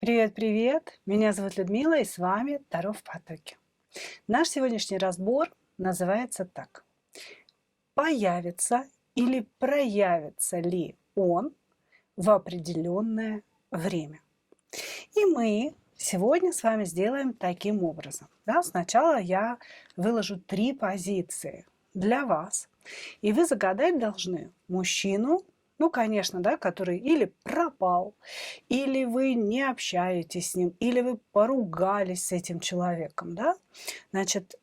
Привет-привет! Меня зовут Людмила, и с вами Таро в потоке. Наш сегодняшний разбор называется так. Появится или проявится ли он в определенное время? И мы сегодня с вами сделаем таким образом. Да, сначала я выложу 3 позиции для вас, и вы загадать должны мужчину, ну, конечно, да, который или пропал, или вы не общаетесь с ним, или вы поругались с этим человеком, да. Значит,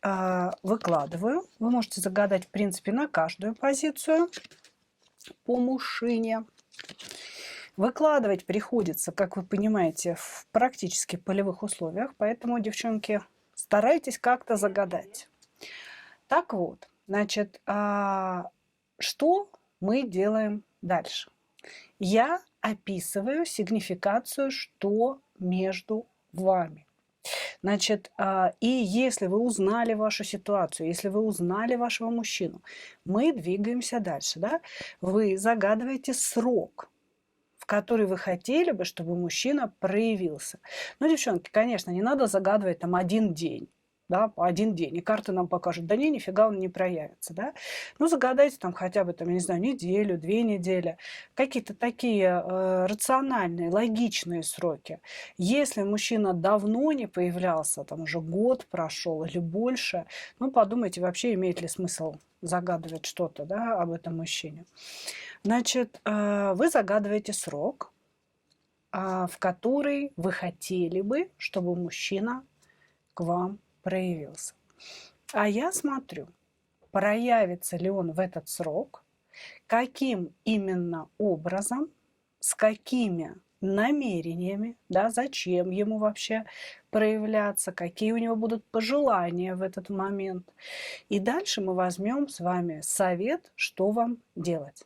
выкладываю. Вы можете загадать, в принципе, на каждую позицию по мужчине. Выкладывать приходится, как вы понимаете, в практически полевых условиях, поэтому, девчонки, старайтесь как-то загадать. Так вот, значит, что мы делаем дальше? Я описываю сигнификацию, что между вами. Значит, и если вы узнали вашу ситуацию, если вы узнали вашего мужчину, мы двигаемся дальше, да? Вы загадываете срок, в который вы хотели бы, чтобы мужчина проявился. Ну, девчонки, конечно, не надо загадывать там 1 день. Да, 1 день, и карты нам покажут, да не, нифига он не проявится, да. Ну, загадайте там хотя бы, там, я не знаю, неделю, 2 недели, какие-то такие рациональные, логичные сроки. Если мужчина давно не появлялся, там уже год прошел или больше, ну, подумайте, вообще имеет ли смысл загадывать что-то, да, об этом мужчине. Значит, вы загадываете срок, в который вы хотели бы, чтобы мужчина к вам проявился. А я смотрю, проявится ли он в этот срок, каким именно образом, с какими намерениями, да, зачем ему вообще проявляться, какие у него будут пожелания в этот момент. И дальше мы возьмем с вами совет, что вам делать.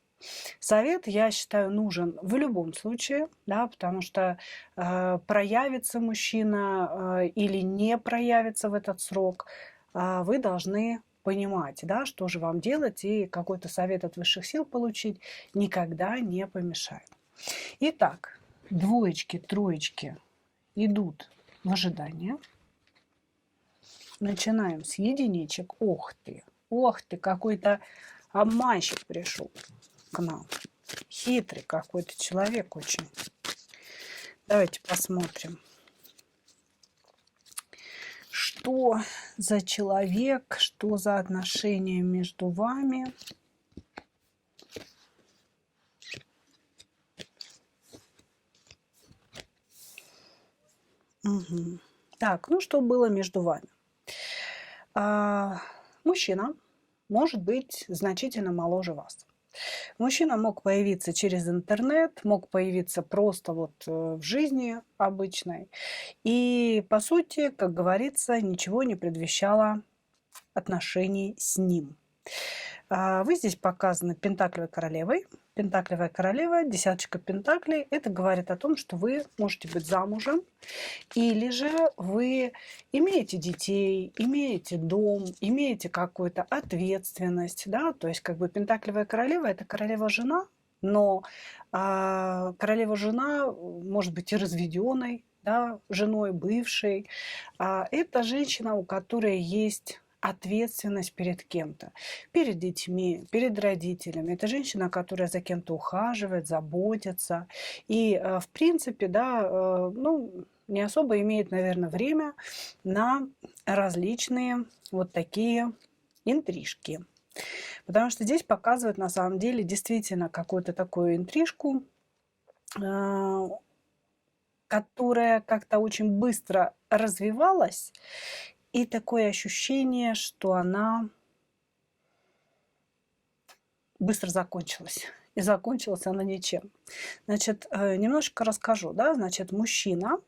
Совет, я считаю, нужен в любом случае, да, потому что проявится мужчина или не проявится в этот срок, вы должны понимать, да, что же вам делать, и какой-то совет от высших сил получить никогда не помешает. Итак, двоечки, троечки идут в ожидание. Начинаем с единичек. Ох ты, какой-то обманщик пришел к нам. Хитрый какой-то человек очень. Давайте посмотрим, что за человек, что за отношения между вами. Угу. Так, ну что было между вами? Мужчина может быть значительно моложе вас. Мужчина мог появиться через интернет, мог появиться просто вот в жизни обычной. И, по сути, как говорится, ничего не предвещало отношений с ним. Вы здесь показаны пентаклевой королевой. Пентаклевая королева, десяточка пентаклей. Это говорит о том, что вы можете быть замужем, или же вы имеете детей, имеете дом, имеете какую-то ответственность. Да? То есть как бы пентаклевая королева – это королева-жена, но королева-жена может быть и разведенной, да, женой бывшей. Это женщина, у которой есть ответственность перед кем-то, перед детьми, перед родителями. Это женщина, которая за кем-то ухаживает, заботится. И, в принципе, да, ну, не особо имеет, наверное, время на различные вот такие интрижки. Потому что здесь показывают на самом деле действительно какую-то такую интрижку, которая как-то очень быстро развивалась, и такое ощущение, что она быстро закончилась. И закончилась она ничем. Значит, немножко расскажу. Да? Значит, мужчина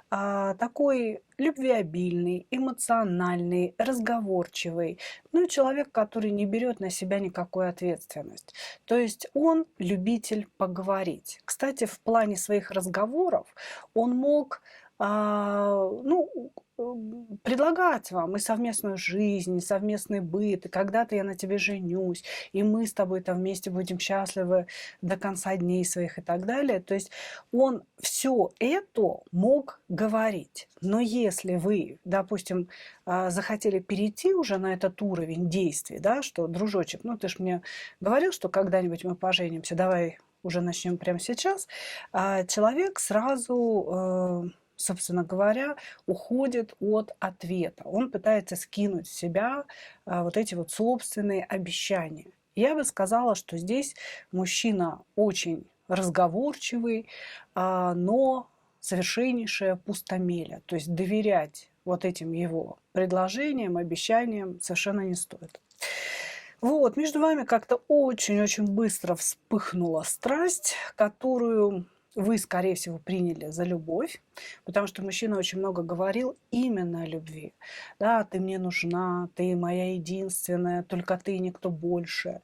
такой любвеобильный, эмоциональный, разговорчивый. Ну и человек, который не берет на себя никакую ответственность. То есть он любитель поговорить. Кстати, в плане своих разговоров он мог ну, предлагать вам и совместную жизнь, и совместный быт, и когда-то я на тебе женюсь, и мы с тобой там вместе будем счастливы до конца дней своих и так далее. То есть он все это мог говорить. Но если вы, допустим, захотели перейти уже на этот уровень действий, да, что, дружочек, ну ты ж мне говорил, что когда-нибудь мы поженимся, давай уже начнем прямо сейчас, человек сразу, собственно говоря, уходит от ответа. Он пытается скинуть с себя вот эти вот собственные обещания. Я бы сказала, что здесь мужчина очень разговорчивый, но совершеннейшая пустомеля. То есть доверять вот этим его предложениям, обещаниям совершенно не стоит. Вот, между вами как-то очень-очень быстро вспыхнула страсть, которую вы, скорее всего, приняли за любовь, потому что мужчина очень много говорил именно о любви. Да, ты мне нужна, ты моя единственная, только ты и никто больше.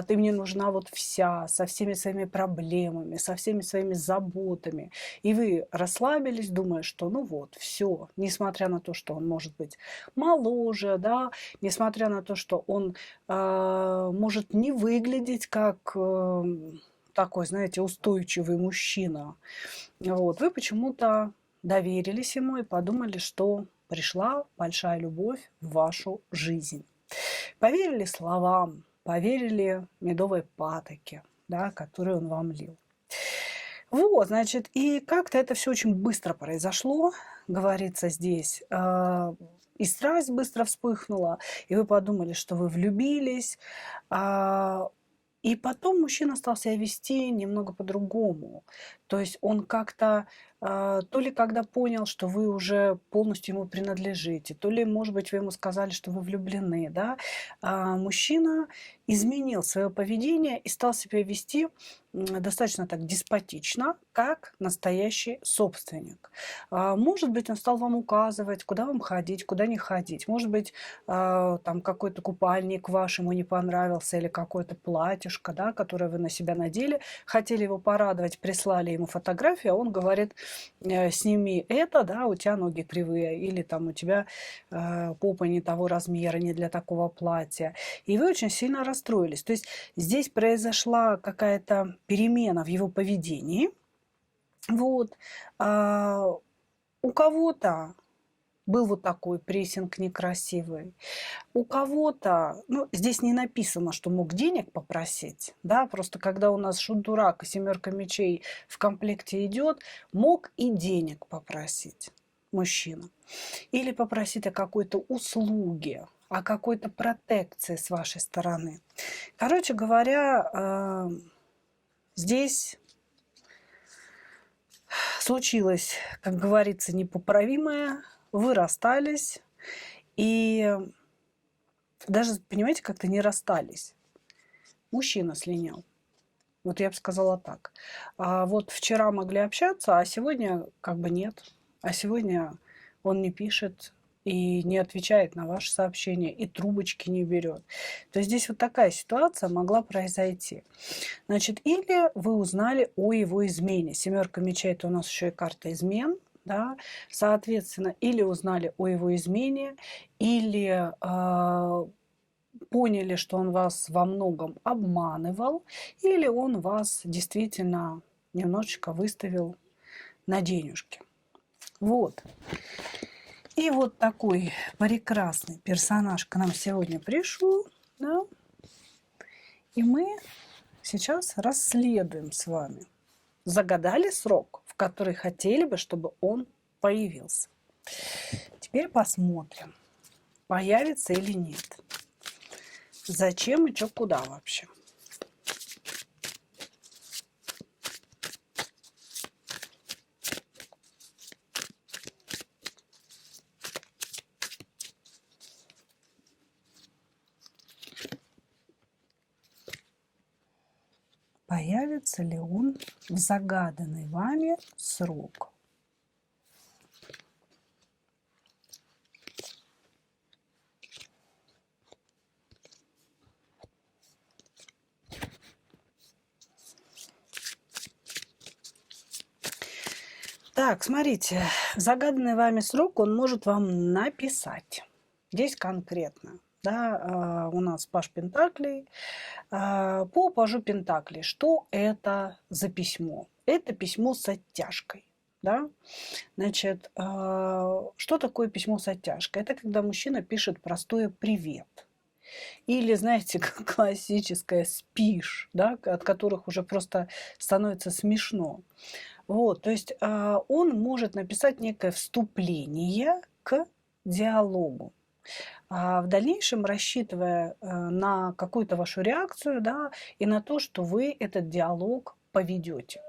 Ты мне нужна вот вся, со всеми своими проблемами, со всеми своими заботами. И вы расслабились, думая, что ну вот, все, несмотря на то, что он может быть моложе, да, несмотря на то, что он может не выглядеть как такой, знаете, устойчивый мужчина. Вот. Вы почему-то доверились ему и подумали, что пришла большая любовь в вашу жизнь. Поверили словам, поверили медовой патоке, да, которую он вам лил. Вот, значит, и как-то это все очень быстро произошло, говорится здесь. И страсть быстро вспыхнула, и вы подумали, что вы влюбились. И потом мужчина стал себя вести немного по-другому. То есть он как-то, то ли когда понял, что вы уже полностью ему принадлежите, то ли, может быть, вы ему сказали, что вы влюблены, да, мужчина изменил свое поведение и стал себя вести достаточно так деспотично, как настоящий собственник. Может быть, он стал вам указывать, куда вам ходить, куда не ходить. Может быть, там какой-то купальник ваш ему не понравился или какое-то платьишко, да, которое вы на себя надели. Хотели его порадовать, прислали ему фотографию, а он говорит, сними это, да, у тебя ноги кривые, или там у тебя попа не того размера, не для такого платья. И вы очень сильно расстроились. То есть здесь произошла какая-то перемена в его поведении. Вот. У кого-то был вот такой прессинг некрасивый. У кого-то, ну, здесь не написано, что мог денег попросить, да, просто когда у нас шут-дурак и семерка мечей в комплекте идет, мог и денег попросить мужчина. Или попросить о какой-то услуге, о какой-то протекции с вашей стороны. Короче говоря, здесь случилось, как говорится, непоправимое. Вы расстались, и даже, понимаете, как-то не расстались. Мужчина слинял. Вот я бы сказала так. А вот вчера могли общаться, а сегодня как бы нет. А сегодня он не пишет и не отвечает на ваши сообщения, и трубочки не берет. То есть здесь вот такая ситуация могла произойти. Значит, или вы узнали о его измене. Семерка мечей – это у нас еще и карта измен. Да? Соответственно, или узнали о его измене, или поняли, что он вас во многом обманывал, или он вас действительно немножечко выставил на денежки. Вот. И вот такой прекрасный персонаж к нам сегодня пришел, да? И мы сейчас расследуем с вами. Загадали срок, в который хотели бы, чтобы он появился. Теперь посмотрим, появится или нет. Зачем и что, куда вообще. Появится ли он в загаданный вами срок? Так, смотрите, загаданный вами срок он может вам написать. Здесь конкретно. Да, у нас паж Пентаклей. По пажу Пентаклей, что это за письмо? Это письмо с оттяжкой. Да? Значит, что такое письмо с оттяжкой? Это когда мужчина пишет простое «привет». Или, знаете, как классическое «спишь», да, от которых уже просто становится смешно. Вот, то есть он может написать некое вступление к диалогу. А в дальнейшем, рассчитывая на какую-то вашу реакцию, да, и на то, что вы этот диалог поведете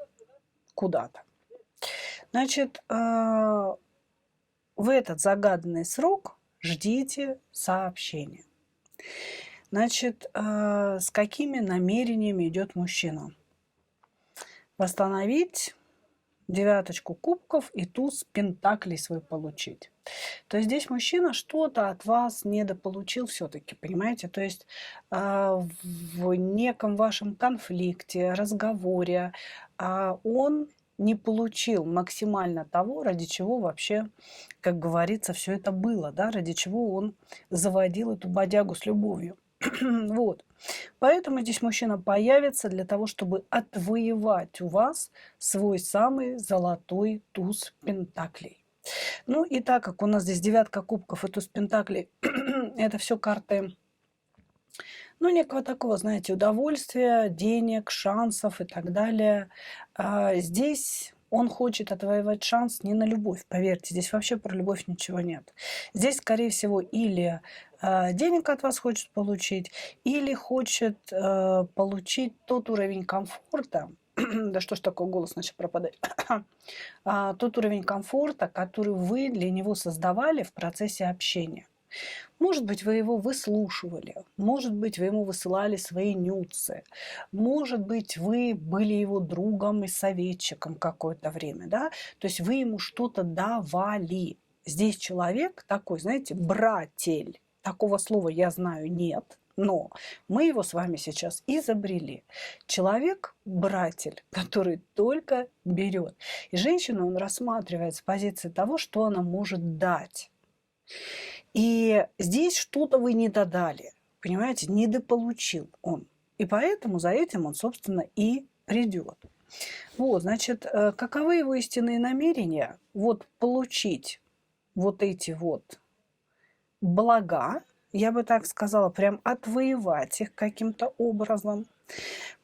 куда-то. Значит, в этот загаданный срок ждите сообщения. Значит, с какими намерениями идет мужчина? Восстановить девяточку кубков и туз пентаклей свой получить. То есть здесь мужчина что-то от вас недополучил все-таки, понимаете? То есть в неком вашем конфликте, разговоре он не получил максимально того, ради чего вообще, как говорится, все это было, да, ради чего он заводил эту бодягу с любовью. Вот. Поэтому здесь мужчина появится для того, чтобы отвоевать у вас свой самый золотой туз пентаклей. Ну и так как у нас здесь девятка кубков и туз пентаклей, это все карты, ну, некого такого, знаете, удовольствия, денег, шансов и так далее. Здесь он хочет отвоевать шанс не на любовь, поверьте, здесь вообще про любовь ничего нет. Здесь, скорее всего, или денег от вас хочет получить, или хочет получить тот уровень комфорта, да что ж такой голос начал пропадать, тот уровень комфорта, который вы для него создавали в процессе общения. Может быть, вы его выслушивали, может быть, вы ему высылали свои нюцы, может быть, вы были его другом и советчиком какое-то время, да, то есть вы ему что-то давали. Здесь человек такой, знаете, братель. Такого слова я знаю нет, но мы его с вами сейчас изобрели. Человек-братель, который только берет. И женщину он рассматривает с позиции того, что она может дать. И здесь что-то вы не додали, понимаете, недополучил он. И поэтому за этим он, собственно, и придет. Вот, значит, каковы его истинные намерения? Вот получить вот эти вот блага, я бы так сказала, прям отвоевать их каким-то образом,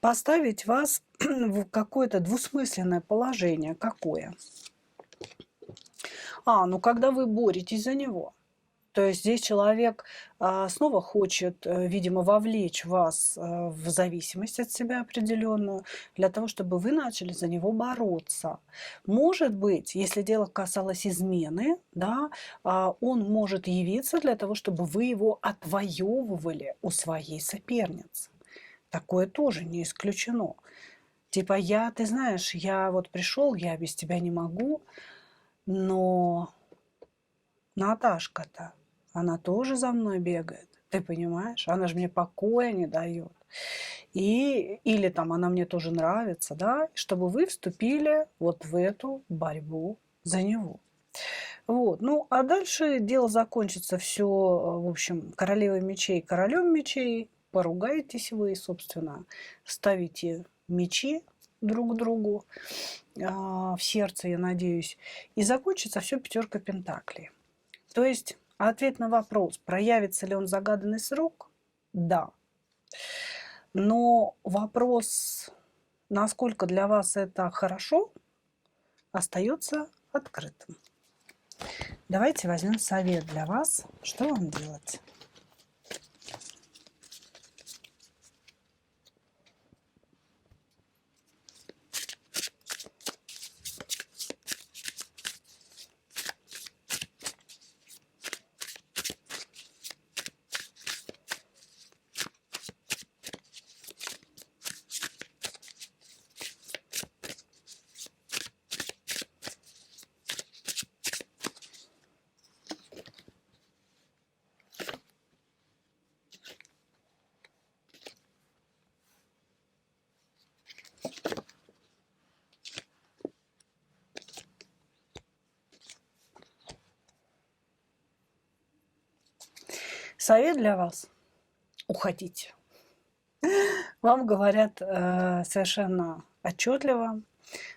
поставить вас в какое-то двусмысленное положение. Какое? Ну когда вы боретесь за него. То есть здесь человек снова хочет, видимо, вовлечь вас в зависимость от себя определенную, для того, чтобы вы начали за него бороться. Может быть, если дело касалось измены, да, он может явиться для того, чтобы вы его отвоевывали у своей соперницы. Такое тоже не исключено. Типа, ты знаешь, я вот пришел, я без тебя не могу, но Наташка-то, она тоже за мной бегает, ты понимаешь? Она же мне покоя не дает. Или там она мне тоже нравится, да, чтобы вы вступили вот в эту борьбу за него. Вот. Ну, а дальше дело закончится все, в общем, королевой мечей, королем мечей. Поругаетесь вы, собственно, ставите мечи друг другу в сердце, я надеюсь. И закончится все пятеркой пентаклей. То есть ответ на вопрос, проявится ли он загаданный срок, да. Но вопрос, насколько для вас это хорошо, остается открытым. Давайте возьмем совет для вас, что вам делать. Совет для вас. Уходите. Вам говорят совершенно отчетливо,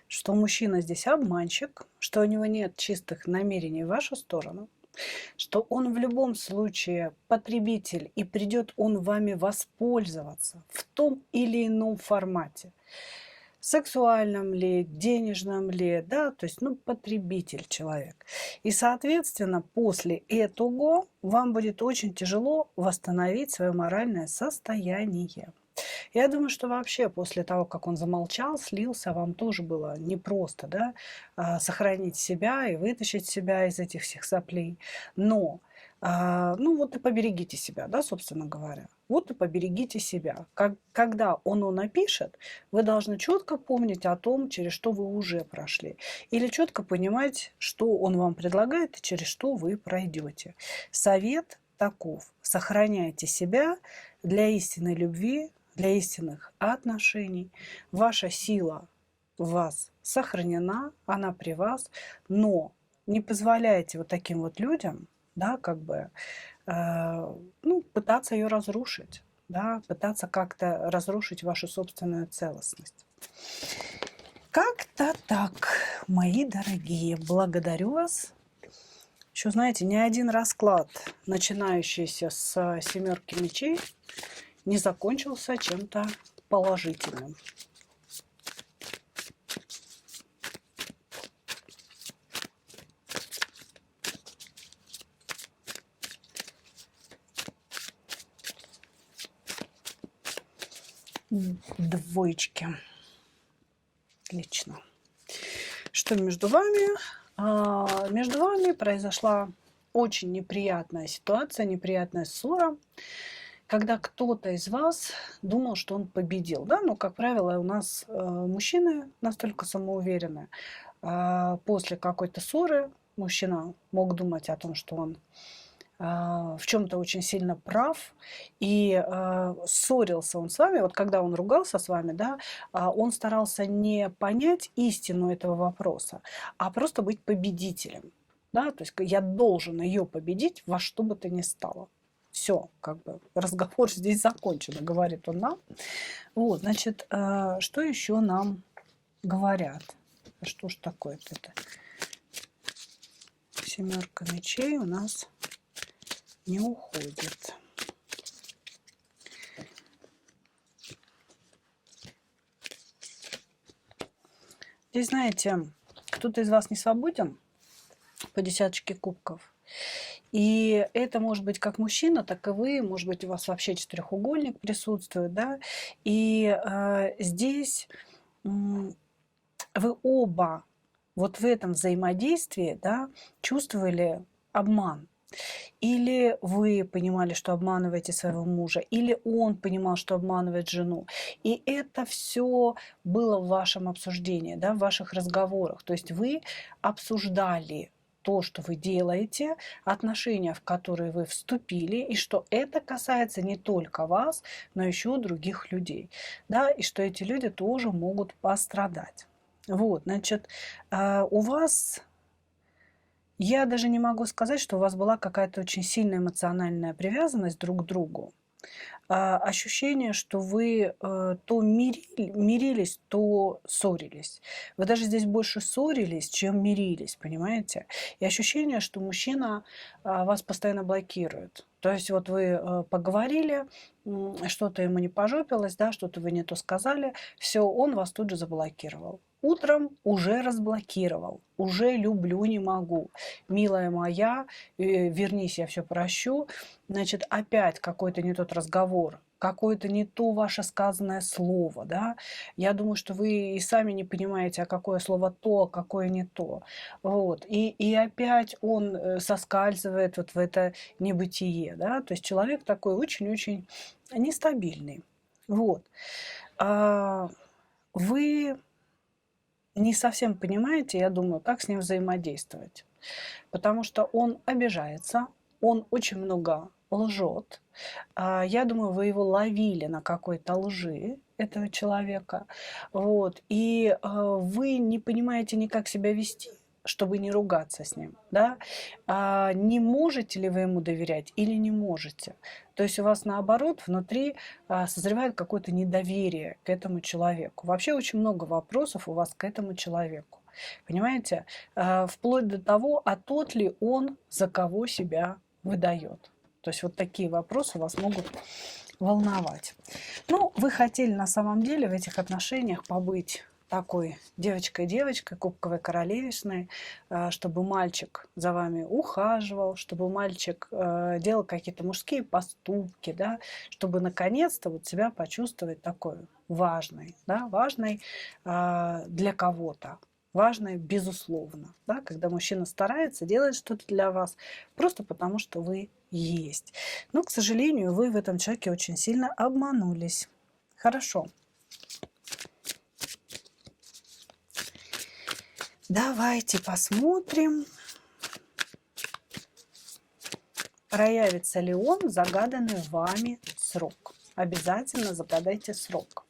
что мужчина здесь обманщик, что у него нет чистых намерений в вашу сторону, что он в любом случае потребитель и придет он вами воспользоваться в том или ином формате. Сексуальном ли, денежном ли, да, то есть, ну, потребитель человек. И, соответственно, после этого вам будет очень тяжело восстановить свое моральное состояние. Я думаю, что вообще после того, как он замолчал, слился, вам тоже было непросто, да, сохранить себя и вытащить себя из этих всех соплей. Но, ну вот и поберегите себя, да, собственно говоря. Вот и поберегите себя. Когда он напишет, вы должны четко помнить о том, через что вы уже прошли. Или четко понимать, что он вам предлагает и через что вы пройдете. Совет таков. Сохраняйте себя для истинной любви, для истинных отношений. Ваша сила в вас сохранена, она при вас, но не позволяйте вот таким вот людям, да, как бы, ну, пытаться ее разрушить, да, пытаться как-то разрушить вашу собственную целостность. Как-то так, мои дорогие, благодарю вас. Еще, знаете, ни один расклад, начинающийся с семерки мечей, не закончился чем-то положительным. Двоечки. Отлично. Что между вами? Между вами произошла очень неприятная ситуация, неприятная ссора, когда кто-то из вас думал, что он победил. Да? Ну, как правило, у нас мужчины настолько самоуверены. После какой-то ссоры мужчина мог думать о том, что он в чем-то очень сильно прав, и ссорился он с вами, вот когда он ругался с вами, да, он старался не понять истину этого вопроса, а просто быть победителем. Да? То есть я должен ее победить во что бы то ни стало. Все, как бы разговор здесь закончен, говорит он нам. Вот, значит, что еще нам говорят? Что ж такое-то это? Семерка мечей у нас не уходит. Здесь, знаете, кто-то из вас не свободен по десяточке кубков. И это может быть как мужчина, так и вы. Может быть, у вас вообще четырехугольник присутствует, да. И здесь вы оба вот в этом взаимодействии, да, чувствовали обман. Или вы понимали, что обманываете своего мужа, или он понимал, что обманывает жену. И это все было в вашем обсуждении, да, в ваших разговорах. То есть вы обсуждали то, что вы делаете, отношения, в которые вы вступили, и что это касается не только вас, но еще других людей. Да, и что эти люди тоже могут пострадать. Вот, значит, у вас... Я даже не могу сказать, что у вас была какая-то очень сильная эмоциональная привязанность друг к другу. Ощущение, что вы то мирились, то ссорились. Вы даже здесь больше ссорились, чем мирились, понимаете? И ощущение, что мужчина вас постоянно блокирует. То есть вот вы поговорили, что-то ему не пожопилось, да, что-то вы не то сказали, все, он вас тут же заблокировал. Утром уже разблокировал, уже люблю, не могу. Милая моя, вернись, я все прощу. Значит, опять какой-то не тот разговор, какое-то не то ваше сказанное слово, да. Я думаю, что вы и сами не понимаете, а какое слово то, а какое не то. Вот. И опять он соскальзывает вот в это небытие, да. То есть человек такой очень-очень нестабильный. Вот. Вы не совсем понимаете, я думаю, как с ним взаимодействовать. Потому что он обижается, он очень много лжет. Я думаю, вы его ловили на какой-то лжи, этого человека. Вот. И вы не понимаете ни как себя вести, чтобы не ругаться с ним, да? Не можете ли вы ему доверять или не можете? То есть у вас наоборот внутри созревает какое-то недоверие к этому человеку. Вообще очень много вопросов у вас к этому человеку. Понимаете? Вплоть до того, а тот ли он, за кого себя выдает. То есть вот такие вопросы вас могут волновать. Ну, вы хотели на самом деле в этих отношениях побыть такой девочкой-девочкой, кубковой королевишной, чтобы мальчик за вами ухаживал, чтобы мальчик делал какие-то мужские поступки, да, чтобы наконец-то вот себя почувствовать такой важной, да, важной для кого-то. Важное, безусловно, да, когда мужчина старается, делает что-то для вас, просто потому что вы есть. Но, к сожалению, вы в этом человеке очень сильно обманулись. Хорошо. Давайте посмотрим, проявится ли он в загаданный вами срок. Обязательно загадайте срок.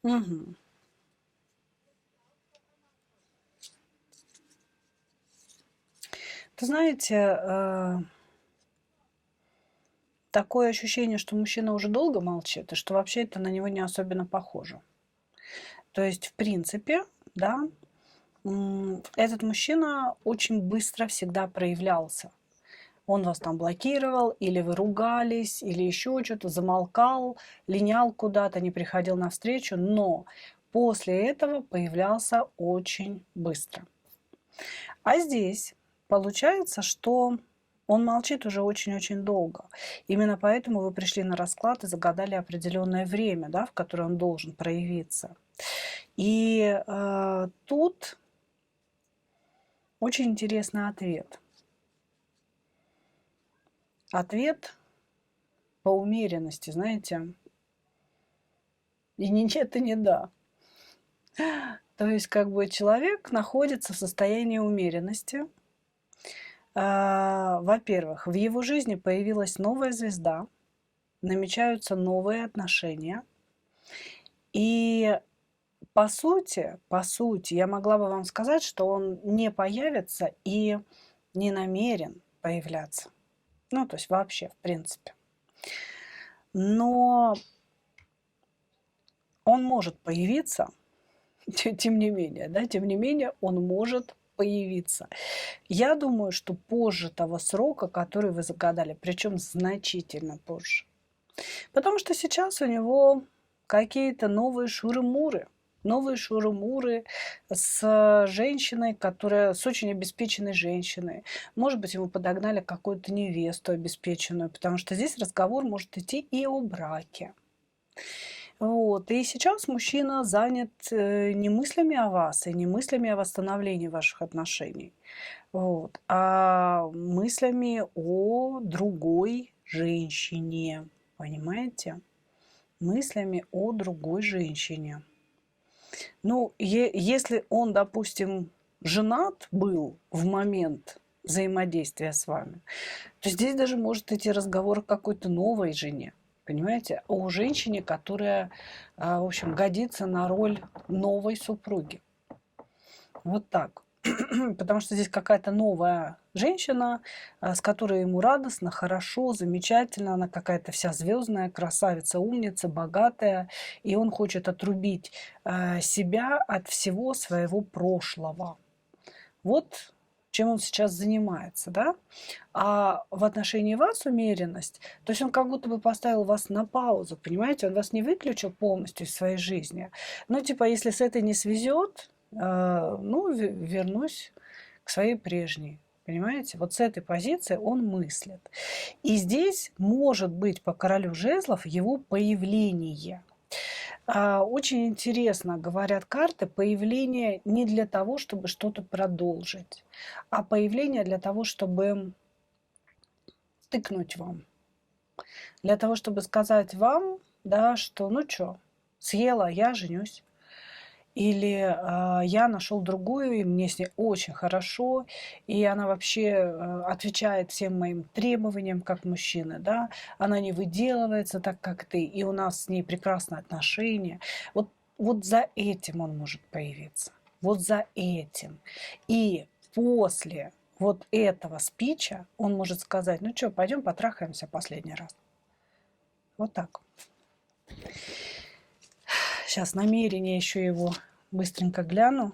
Угу. Вы знаете, такое ощущение, что мужчина уже долго молчит, и что вообще это на него не особенно похоже. То есть, в принципе, да, этот мужчина очень быстро всегда проявлялся. Он вас там блокировал, или вы ругались, или еще что-то, замолкал, линял куда-то, не приходил на встречу, но после этого появлялся очень быстро. А здесь получается, что он молчит уже очень-очень долго. Именно поэтому вы пришли на расклад и загадали определенное время, да, в которое он должен проявиться. И тут очень интересный ответ. Ответ по умеренности, знаете, и не нет, и не да. То есть как бы человек находится в состоянии умеренности. Во-первых, в его жизни появилась новая звезда, намечаются новые отношения. И по сути, я могла бы вам сказать, что он не появится и не намерен появляться. Ну, то есть вообще, в принципе. Но он может появиться, тем не менее, да, тем не менее, он может появиться. Я думаю, что позже того срока, который вы загадали, причем значительно позже. Потому что сейчас у него какие-то новые шуры-муры. Новые шуры-муры с женщиной, которая с очень обеспеченной женщиной. Может быть, ему подогнали какую-то невесту обеспеченную, потому что здесь разговор может идти и о браке. Вот. И сейчас мужчина занят не мыслями о вас и не мыслями о восстановлении ваших отношений, вот, а мыслями о другой женщине. Понимаете? Мыслями о другой женщине. Ну, если он, допустим, женат был в момент взаимодействия с вами, то здесь даже может идти разговор о какой-то новой жене. Понимаете? О женщине, которая, в общем, годится на роль новой супруги. Вот так. Потому что здесь какая-то новая женщина, с которой ему радостно, хорошо, замечательно. Она какая-то вся звездная, красавица, умница, богатая. И он хочет отрубить себя от всего своего прошлого. Вот чем он сейчас занимается, да? А в отношении вас умеренность, то есть он как будто бы поставил вас на паузу, понимаете? Он вас не выключил полностью из своей жизни. Ну, типа, если с этой не свезет, ну, вернусь к своей прежней. Понимаете? Вот с этой позиции он мыслит. И здесь может быть по королю жезлов его появление. Очень интересно, говорят карты, появление не для того, чтобы что-то продолжить, а появление для того, чтобы тыкнуть вам. Для того, чтобы сказать вам, да, что ну чё, съела, я женюсь. Или я нашел другую, и мне с ней очень хорошо, и она вообще отвечает всем моим требованиям как мужчина, да, она не выделывается так, как ты, и у нас с ней прекрасные отношения. Вот за этим он может появиться, вот за этим. И после вот этого спича он может сказать, ну что, пойдем потрахаемся последний раз. Вот так. Сейчас намерение еще его быстренько гляну.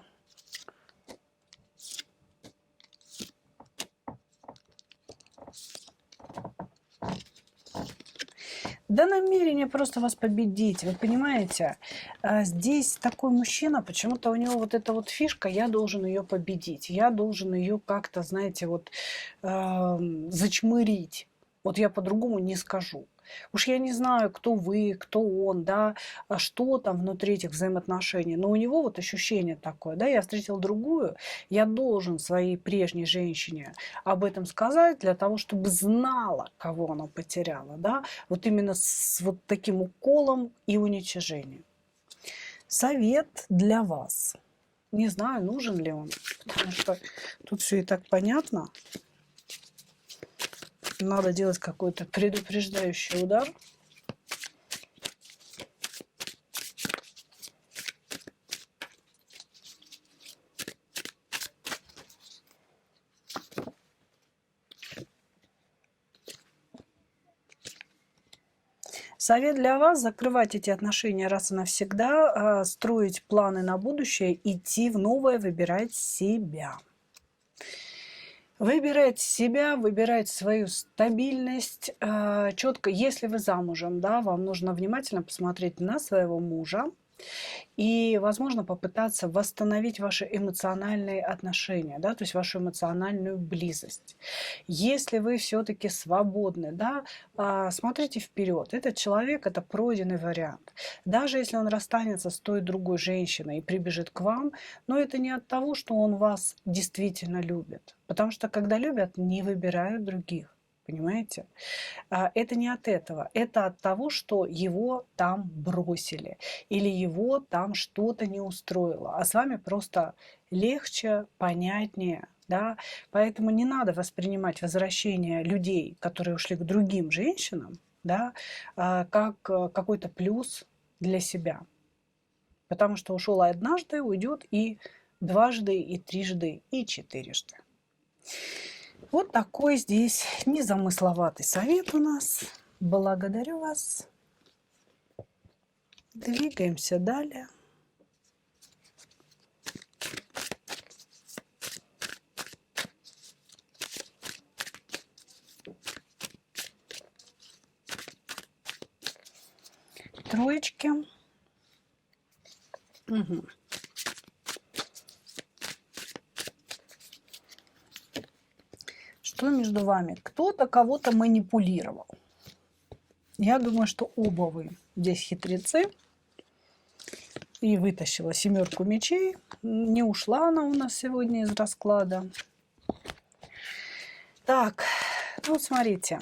Да намерение просто вас победить, вы понимаете? Здесь такой мужчина, почему-то у него вот эта вот фишка, я должен ее победить, я должен ее как-то, знаете, вот зачмырить. Вот я по-другому не скажу. Уж я не знаю, кто вы, кто он, да, что там внутри этих взаимоотношений, но у него вот ощущение такое, да, я встретил другую, я должен своей прежней женщине об этом сказать для того, чтобы знала, кого она потеряла, да, вот именно с вот таким уколом и уничижением. Совет для вас. Не знаю, нужен ли он, потому что тут все и так понятно. Надо делать какой-то предупреждающий удар. Совет для вас – закрывать эти отношения раз и навсегда, строить планы на будущее, идти в новое, выбирать себя. Выбирать себя, выбирать свою стабильность четко. Если вы замужем, да, вам нужно внимательно посмотреть на своего мужа и, возможно, попытаться восстановить ваши эмоциональные отношения, да, то есть вашу эмоциональную близость. Если вы все-таки свободны, да, смотрите вперед. Этот человек – это пройденный вариант. Даже если он расстанется с той другой женщиной и прибежит к вам, но это не от того, что он вас действительно любит. Потому что когда любят, не выбирают других. Понимаете? Это не от этого. Это от того, что его там бросили. Или его там что-то не устроило. А с вами просто легче, понятнее. Да? Поэтому не надо воспринимать возвращение людей, которые ушли к другим женщинам, да, как какой-то плюс для себя. Потому что ушел однажды, уйдет и дважды, и трижды, и четырежды. Вот такой здесь незамысловатый совет у нас. Благодарю вас. Двигаемся далее. Троечки. Угу. Что между вами? Кто-то кого-то манипулировал. Я думаю, что оба вы здесь хитрецы. И вытащила семерку мечей. Не ушла она у нас сегодня из расклада. Так, ну смотрите.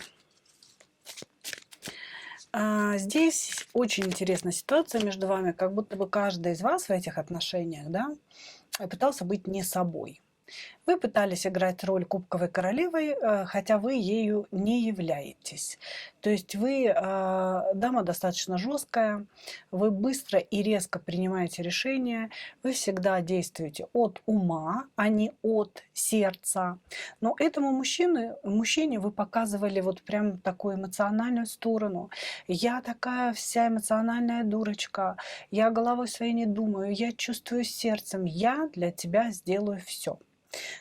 Здесь очень интересная ситуация между вами, как будто бы каждый из вас в этих отношениях, да, пытался быть не собой. Вы пытались играть роль кубковой королевы, хотя вы ею не являетесь. То есть вы дама достаточно жесткая, вы быстро и резко принимаете решения, вы всегда действуете от ума, а не от сердца. Но этому мужчине вы показывали вот прям такую эмоциональную сторону. Я такая вся эмоциональная дурочка, я головой своей не думаю, я чувствую сердцем, я для тебя сделаю все.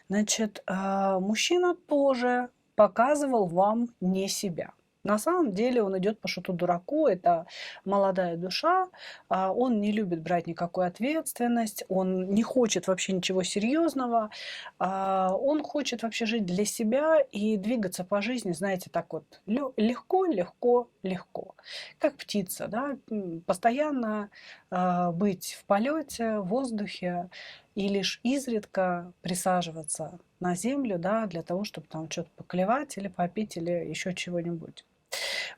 Значит, мужчина тоже показывал вам не себя. На самом деле он идет по шуту-дураку, это молодая душа, он не любит брать никакую ответственность, он не хочет вообще ничего серьезного, он хочет вообще жить для себя и двигаться по жизни, знаете, так вот легко, легко, легко, как птица, да, постоянно быть в полете, в воздухе и лишь изредка присаживаться на землю, да, для того, чтобы там что-то поклевать или попить или еще чего-нибудь.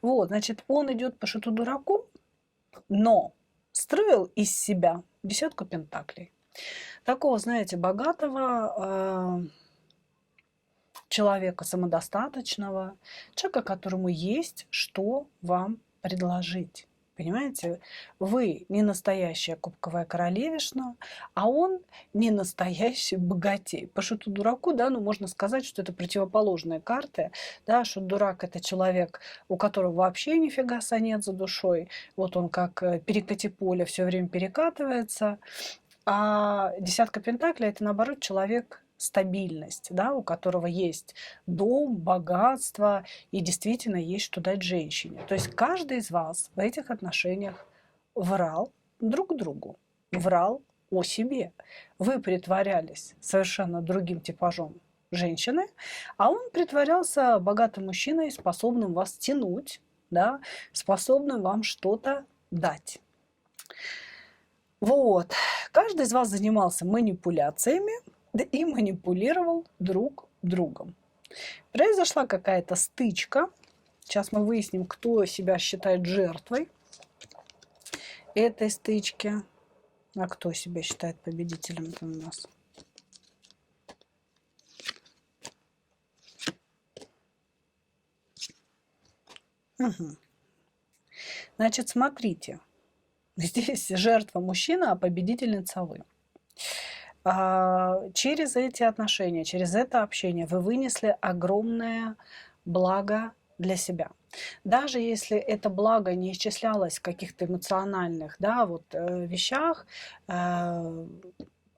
Вот, значит, он идет по шуту-дураку, но строил из себя десятку пентаклей. Такого, знаете, богатого человека, самодостаточного, человека, которому есть что вам предложить. Понимаете, вы не настоящая кубковая королевишна, а он не настоящий богатей. По шуту-дураку, да, ну можно сказать, что это противоположные карты. Да, шут-дурак – это человек, у которого вообще нифига нет за душой. Вот он как перекати поле все время перекатывается. А десятка пентаклей – это, наоборот, человек стабильность, да, у которого есть дом, богатство и действительно есть что дать женщине. То есть каждый из вас в этих отношениях врал друг другу, врал о себе. Вы притворялись совершенно другим типажом женщины, а он притворялся богатым мужчиной, способным вас тянуть, да, способным вам что-то дать. Вот. Каждый из вас занимался манипуляциями, да и манипулировал друг другом. Произошла какая-то стычка. Сейчас мы выясним, кто себя считает жертвой этой стычки. А кто себя считает победителем у нас? Угу. Значит, смотрите. Здесь жертва мужчина, а победительница вы. Через эти отношения, через это общение вы вынесли огромное благо для себя. Даже если это благо не исчислялось в каких-то эмоциональных, да, вот, вещах,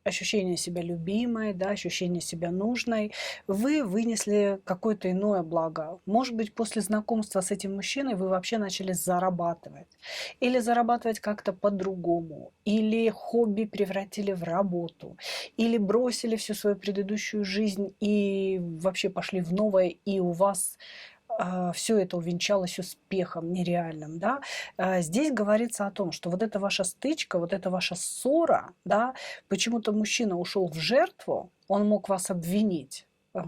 ощущение себя любимой, да, ощущение себя нужной, вы вынесли какое-то иное благо. Может быть, после знакомства с этим мужчиной вы вообще начали зарабатывать. Или зарабатывать как-то по-другому. Или хобби превратили в работу. Или бросили всю свою предыдущую жизнь и вообще пошли в новое, и у вас все это увенчалось успехом нереальным, да. Здесь говорится о том, что вот эта ваша стычка, вот эта ваша ссора, да, почему-то мужчина ушел в жертву, он мог вас обвинить,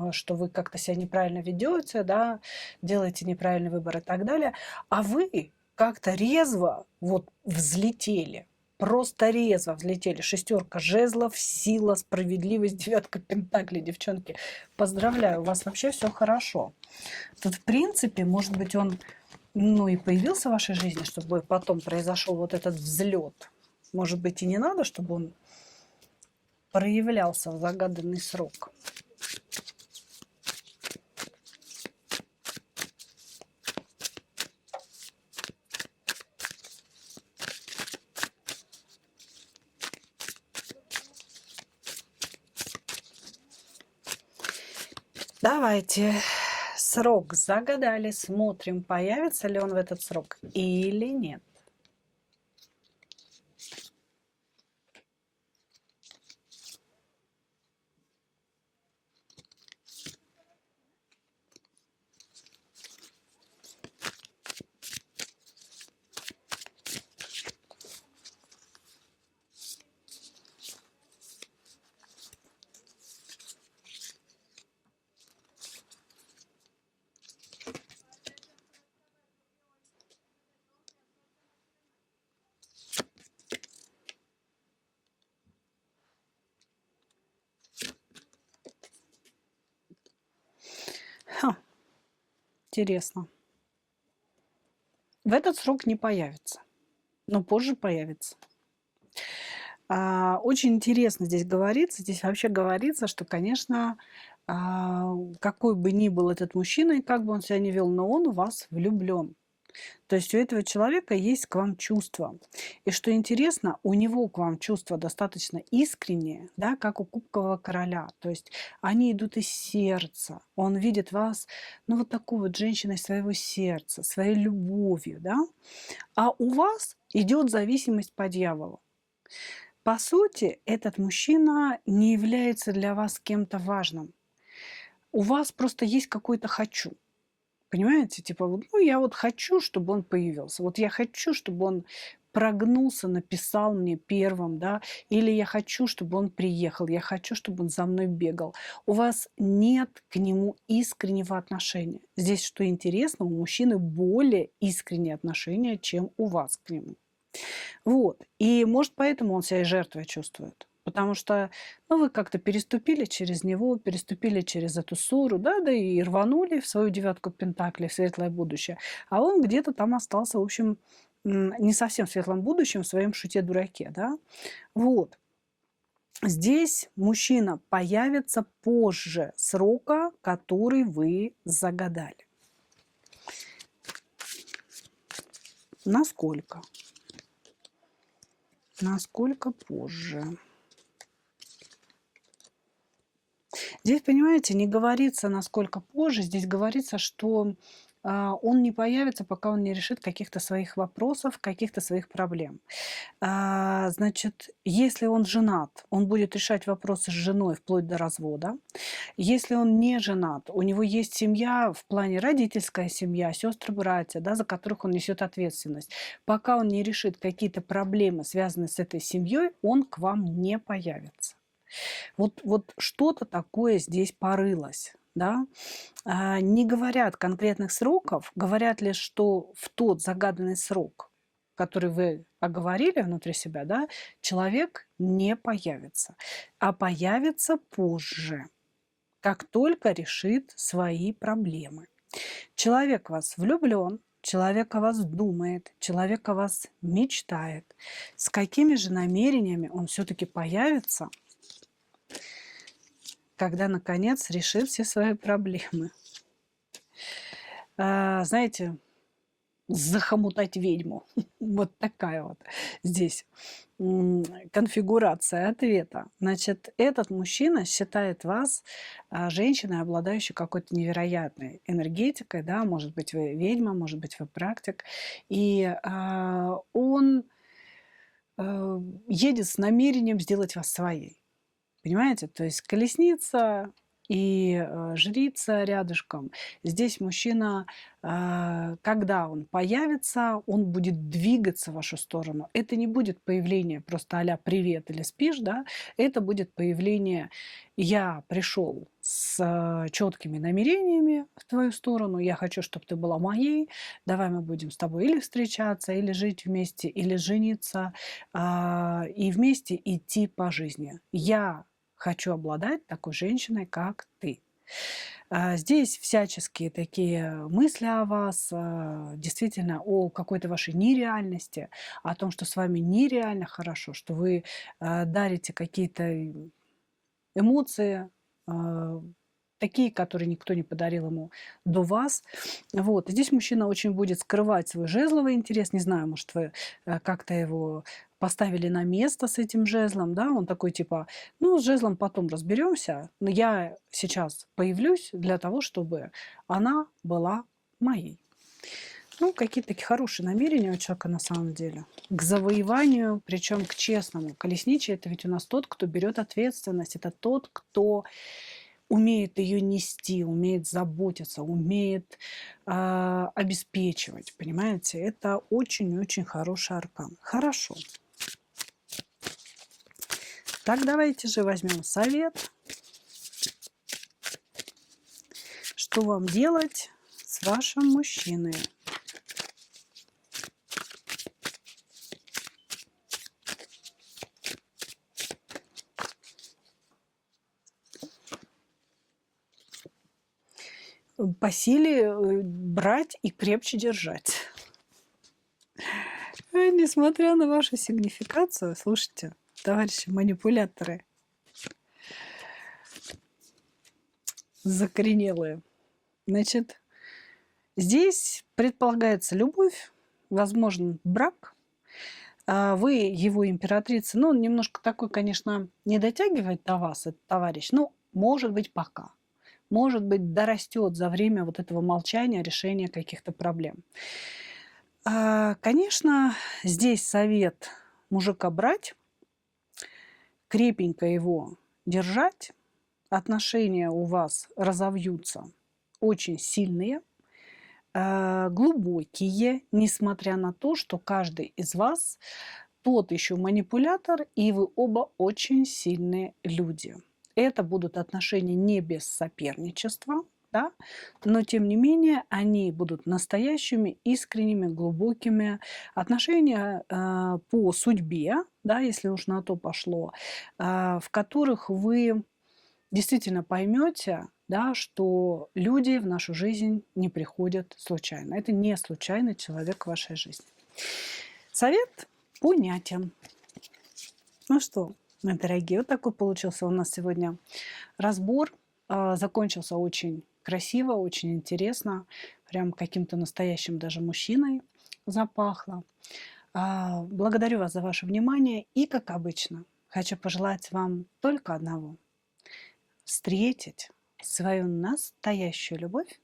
что вы как-то себя неправильно ведете, да, делаете неправильный выбор и так далее, а вы как-то резво вот взлетели. Просто резво взлетели. Шестерка жезлов, сила, справедливость, девятка пентаклей, девчонки. Поздравляю, у вас вообще все хорошо. Тут, в принципе, может быть, он, ну, и появился в вашей жизни, чтобы потом произошел вот этот взлет. Может быть, и не надо, чтобы он проявлялся в загаданный срок. Давайте. Срок загадали. Смотрим, появится ли он в этот срок или нет. Интересно. В этот срок не появится, но позже появится. Очень интересно здесь говорится. Здесь вообще говорится, что, конечно, какой бы ни был этот мужчина и как бы он себя ни вел, но он в вас влюблен. То есть у этого человека есть к вам чувства. И что интересно, у него к вам чувства достаточно искренние, да, как у кубкового короля. То есть они идут из сердца. Он видит вас, ну, вот такой вот женщиной своего сердца, своей любовью, да. А у вас идет зависимость по дьяволу. По сути, этот мужчина не является для вас кем-то важным. У вас просто есть какой-то «хочу». Понимаете? Типа, вот, ну, я вот хочу, чтобы он появился. Вот я хочу, чтобы он прогнулся, написал мне первым, да, или я хочу, чтобы он приехал, я хочу, чтобы он за мной бегал. У вас нет к нему искреннего отношения. Здесь, что интересно, у мужчины более искренние отношения, чем у вас к нему. Вот. И может поэтому он себя и жертвой чувствует. Потому что, ну, вы как-то переступили через него, переступили через эту ссору, да, да и рванули в свою девятку пентаклей, в светлое будущее. А он где-то там остался, в общем, не совсем в светлом будущем, в своем шуте-дураке, да. Вот. Здесь мужчина появится позже срока, который вы загадали. Насколько? Насколько позже? Здесь, понимаете, не говорится, насколько позже. Здесь говорится, что он не появится, пока он не решит каких-то своих вопросов, каких-то своих проблем. Значит, если он женат, он будет решать вопросы с женой вплоть до развода. Если он не женат, у него есть семья в плане родительская семья, сестры, братья, да, за которых он несет ответственность. Пока он не решит какие-то проблемы, связанные с этой семьей, он к вам не появится. Вот что-то такое здесь порылось, да. Не говорят конкретных сроков, говорят лишь, что в тот загаданный срок, который вы оговорили внутри себя, да, человек не появится, а появится позже, как только решит свои проблемы. Человек в вас влюблен, человек о вас думает, человек о вас мечтает. С какими же намерениями он все-таки появится, когда, наконец, решит все свои проблемы? Знаете, захомутать ведьму. Вот такая вот здесь конфигурация ответа. Значит, этот мужчина считает вас женщиной, обладающей какой-то невероятной энергетикой, да, может быть, вы ведьма, может быть, вы практик, и он едет с намерением сделать вас своей. Понимаете? То есть колесница и жрица рядышком. Здесь мужчина, когда он появится, он будет двигаться в вашу сторону. Это не будет появление просто а-ля «привет» или «спишь», да? Это будет появление «я пришел с четкими намерениями в твою сторону, я хочу, чтобы ты была моей, давай мы будем с тобой или встречаться, или жить вместе, или жениться, и вместе идти по жизни. Я хочу обладать такой женщиной, как ты. Здесь всяческие такие мысли о вас, действительно о какой-то вашей нереальности, о том, что с вами нереально хорошо, что вы дарите какие-то эмоции, такие, которые никто не подарил ему до вас. Вот. И здесь мужчина очень будет скрывать свой жезловый интерес. Не знаю, может, вы как-то его поставили на место с этим жезлом, да, он такой типа, ну, с жезлом потом разберемся, но я сейчас появлюсь для того, чтобы она была моей. Ну, какие-то такие хорошие намерения у человека на самом деле. К завоеванию, причем к честному. Колесничий – это ведь у нас тот, кто берет ответственность, это тот, кто умеет ее нести, умеет заботиться, умеет обеспечивать, понимаете? Это очень-очень хороший аркан. Хорошо. Так, давайте же возьмем совет. Что вам делать с вашим мужчиной? По силе брать и крепче держать. Несмотря на вашу сигнификацию, слушайте, товарищи манипуляторы, закоренелые, значит, Здесь предполагается любовь, возможен брак. Вы его императрица. Ну, он немножко такой, конечно, не дотягивает до вас, этот товарищ. Ну, может быть, пока. Может быть, дорастет за время вот этого молчания решения каких-то проблем. Конечно, здесь совет мужика брать, крепенько его держать, отношения у вас разовьются очень сильные, глубокие, несмотря на то, что каждый из вас тот еще манипулятор, и вы оба очень сильные люди. Это будут отношения не без соперничества, да, но тем не менее они будут настоящими, искренними, глубокими. Отношения по судьбе, да, если уж на то пошло, в которых вы действительно поймете, да, что люди в нашу жизнь не приходят случайно. Это не случайный человек в вашей жизни. Совет понятен. Ну что, мои дорогие, вот такой получился у нас сегодня разбор. Закончился очень красиво, очень интересно. Прям каким-то настоящим даже мужчиной запахло. Благодарю вас за ваше внимание. И, как обычно, хочу пожелать вам только одного. Встретить свою настоящую любовь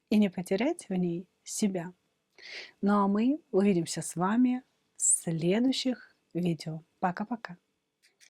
и не потерять в ней себя. Ну а мы увидимся с вами в следующих видео. Пока-пока.